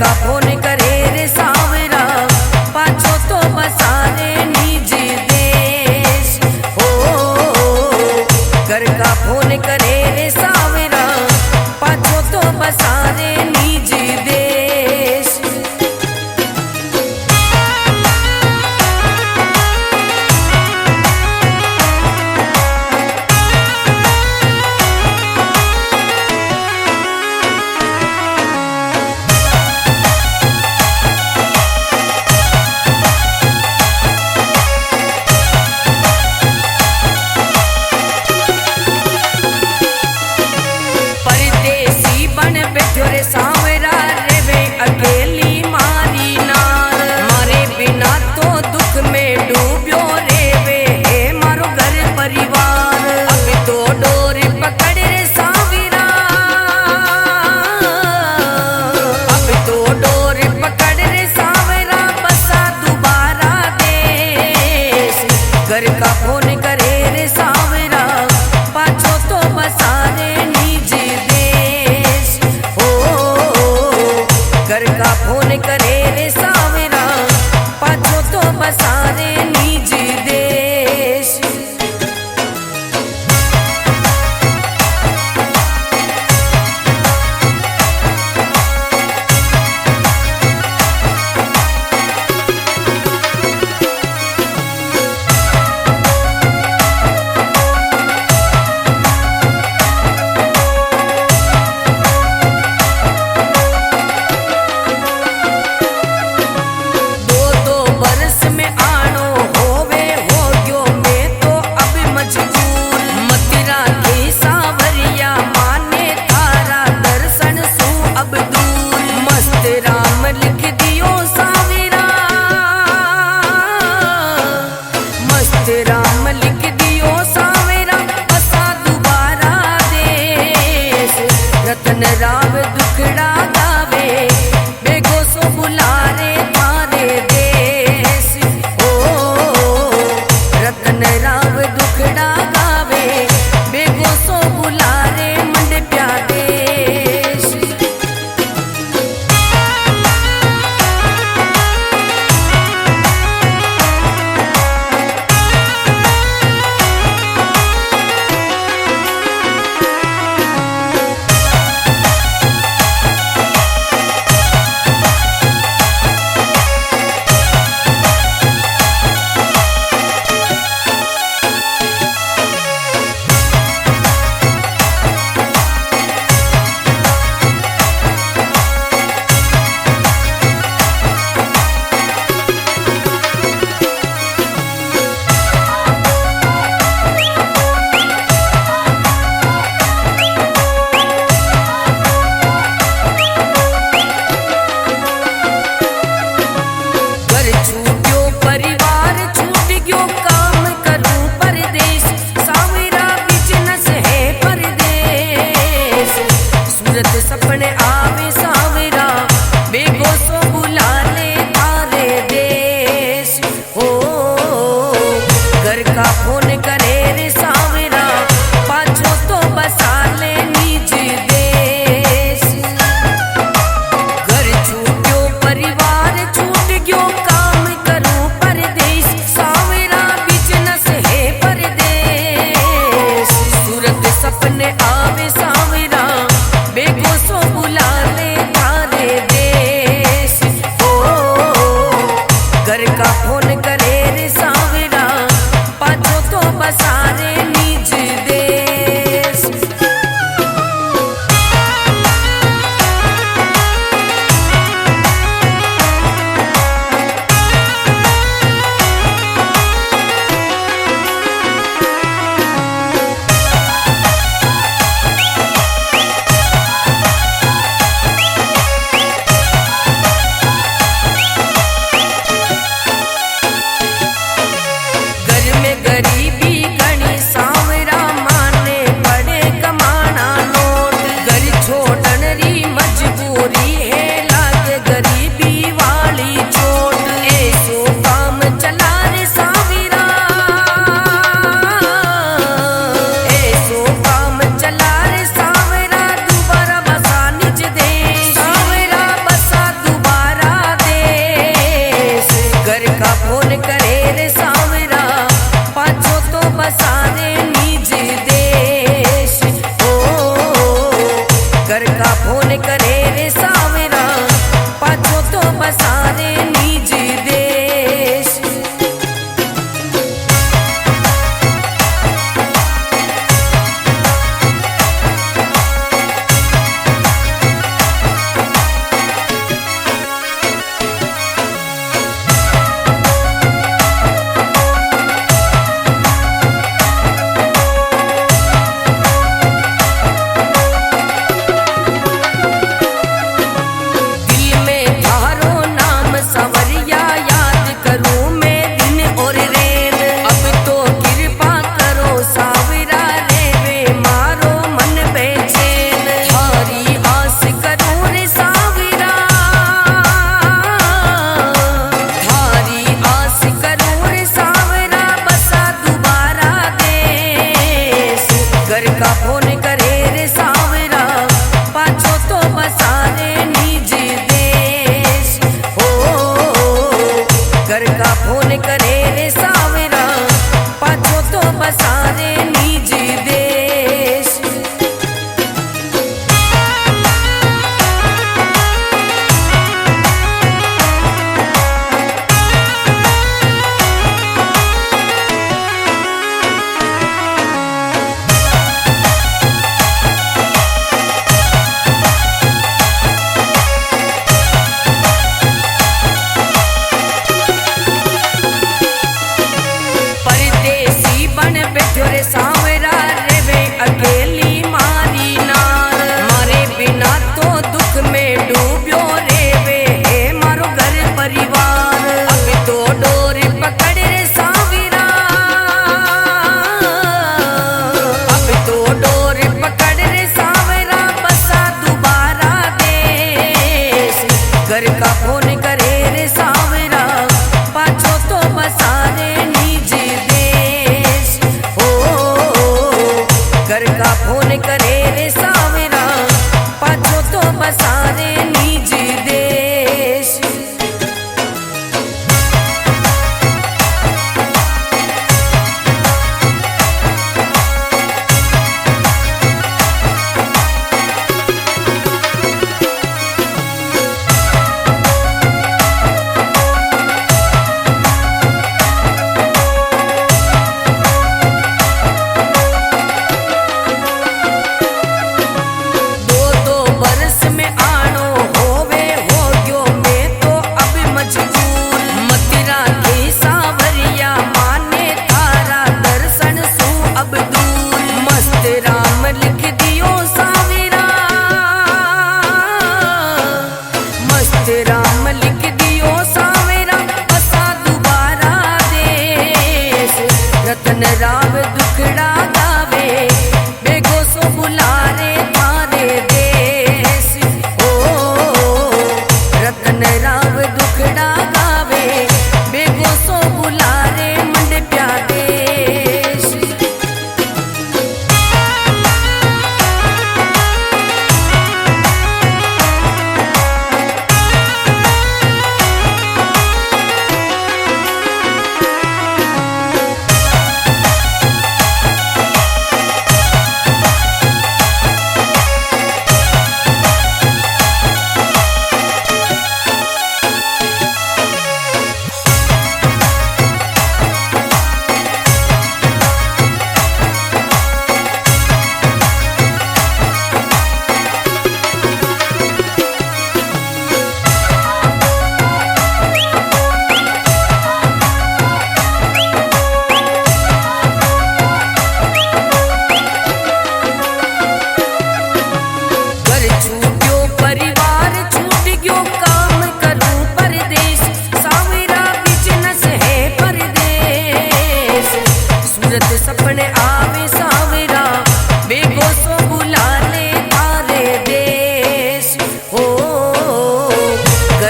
का फोन करे रे सावरा पाछो तो बसारे निज देश हो। घर का फोन करे रे सावरा पाछो तो बसारे निज देश।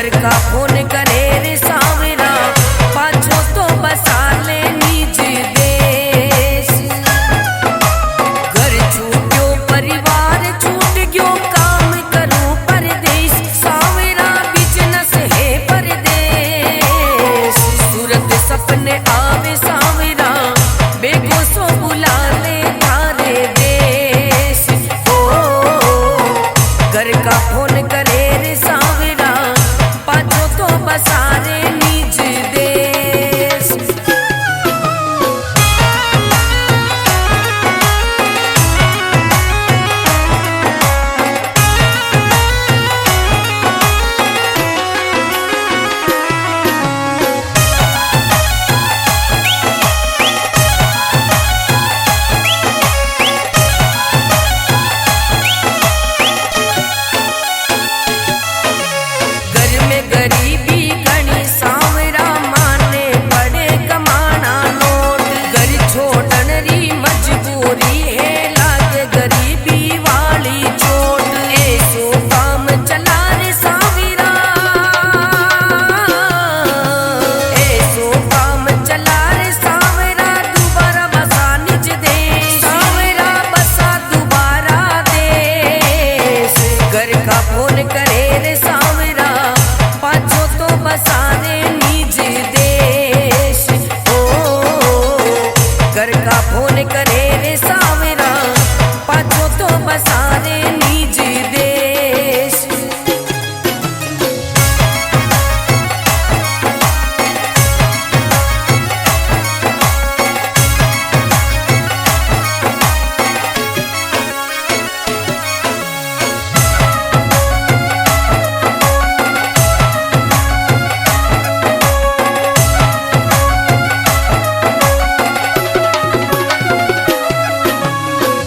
घर का फोन करे रे सावरा पाछो तो बसा ले निज देश। घर छूट्यो परिवार छूट गयो काम करूं परदेश सावरा बिजनेस है परदेश। सूरत सपने आवे सावरा बेगो सो बुला ले थारे देश। घर का फोन करे रे सावरा पाछो तो बसा रे निज देश। घर में गरीबी घनी सावरा माने पड़े कमाना नोट। घर छोड़न री मजबूरी है लागे गरीबी वाली चोट। ऐसो काम चला रे सावरा ऐसो काम चला रे सावरा दोबारा बसा निज देश। सावरा बसा दोबारा देश। घर का फोन करे रे सावरा पाछो तो बसा रे निज देश। घर का फोन करे रे सावरा पाछो तो बसा रे निज देश।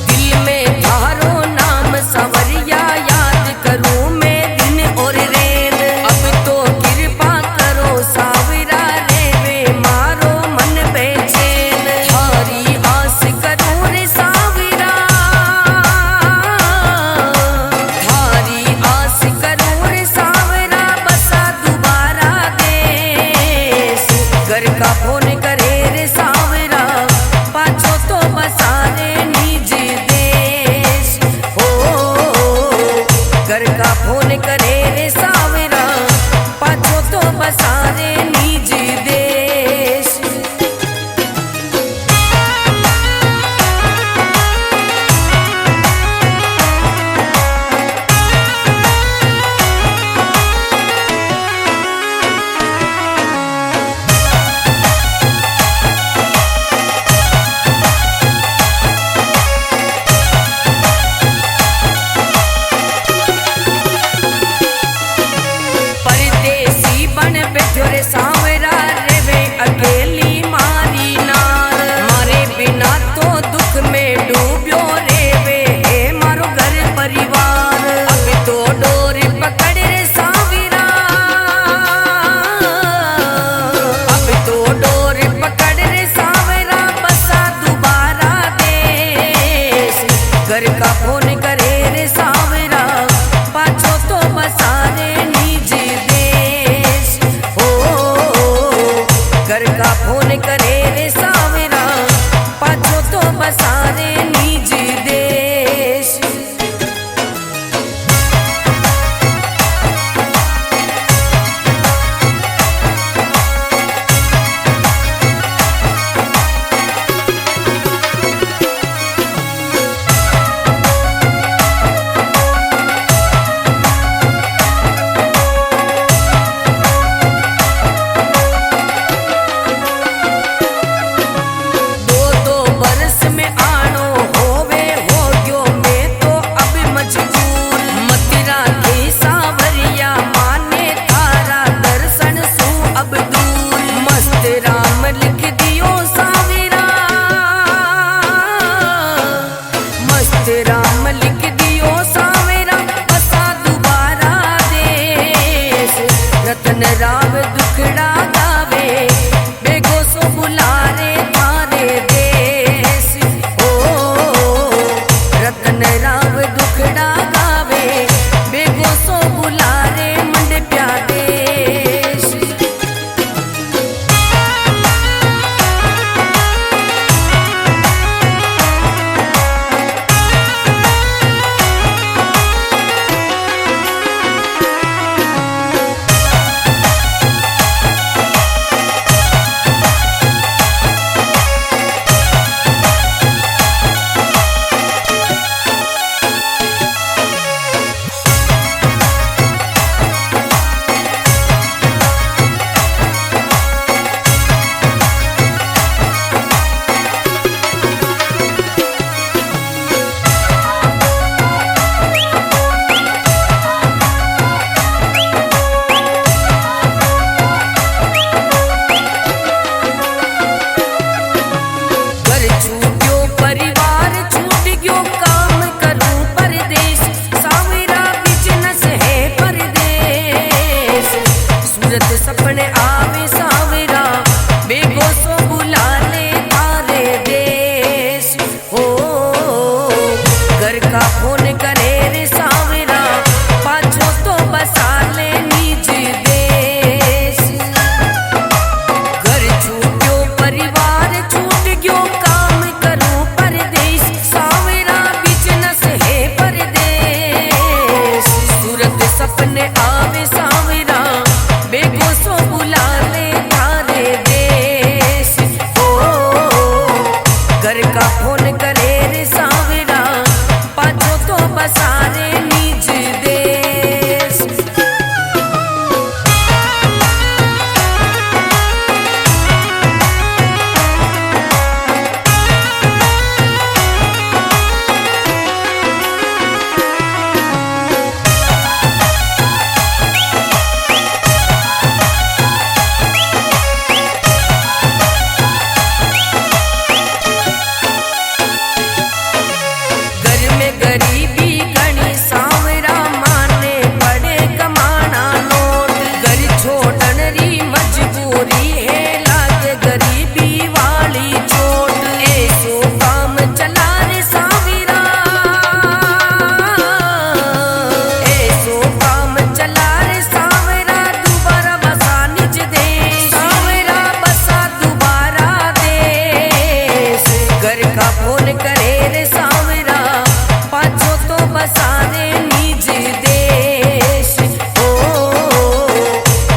दिल में थारो नाम सावरिया याद करूं मैं दिन और रेत। अब तो कृपा करो सावरा रे वे मारो मन बेचैन। थारी आस करूं रे सावरा थारी आस करूं रे सावरा बसा दोबारा देश। घर का फोन करे रे सावरा पाछो तो बसा रे निज देश। घर का फोन करे रे सावरा पाछो तो बसा रे निज देश। परदेसी बन बैठो रे सावरा रे वे अकेली मारी नार। मारे बिना तो दुख में डूब्यो रे वे है मारो घर परिवार। अब तो डोर पकड़ रे सावरा अब तो डोर पकड़ रे सावरा बसा दोबारा देश। घर का फोन करे रे सावरा पाछो तो बसा रे निज देश। घर का फोन करे रे सावरा पाछो तो बसा रे निज देश। दो बरस में आनो होवे हो गयो मैं तो अब मजबूर। मतिरा की सावरिया माने थारा दर्शन सू अब दूर। मस्त राम लिख दियो सावरा मस्त राम लिख दियो सावरा बसा दोबारा देश। रतन राव दुखड़ा गावे बेगो सो बुला रे थारे देश। रतन राव दुखड़ा गावे बेगो सो बुला रे मंड प्यादे।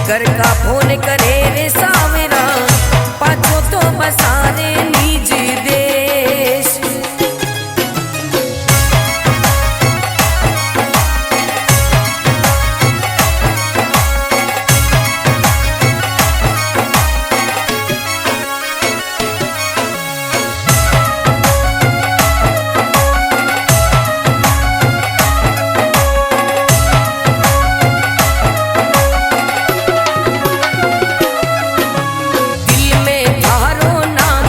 घर का फोन करे रे सावरा पाछो तो बसारे निज देश। दिल में थारो नाम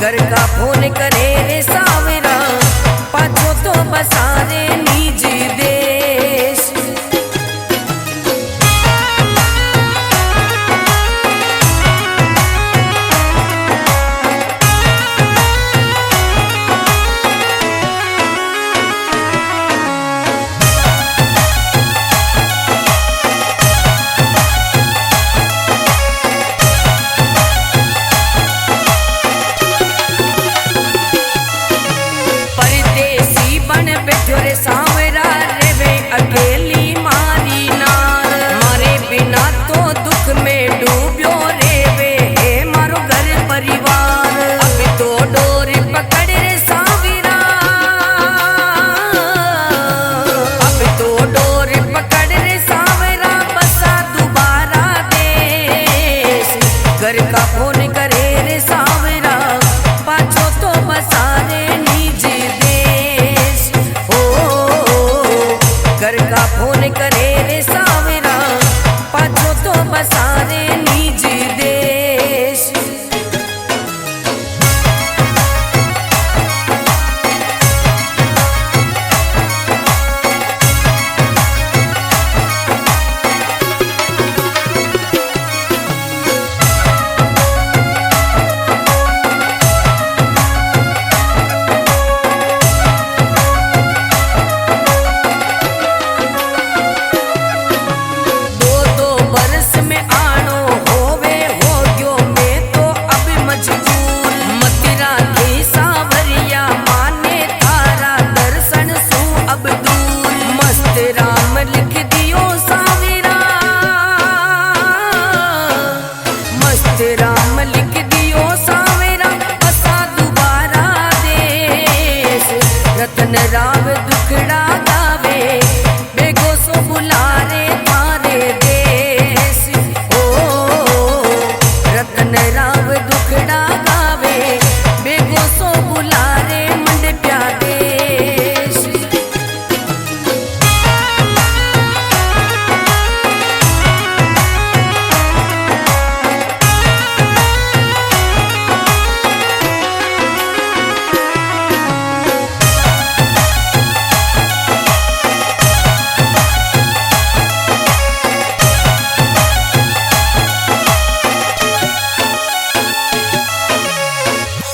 घर का फोन करे रे सावरा पाछो तो बसा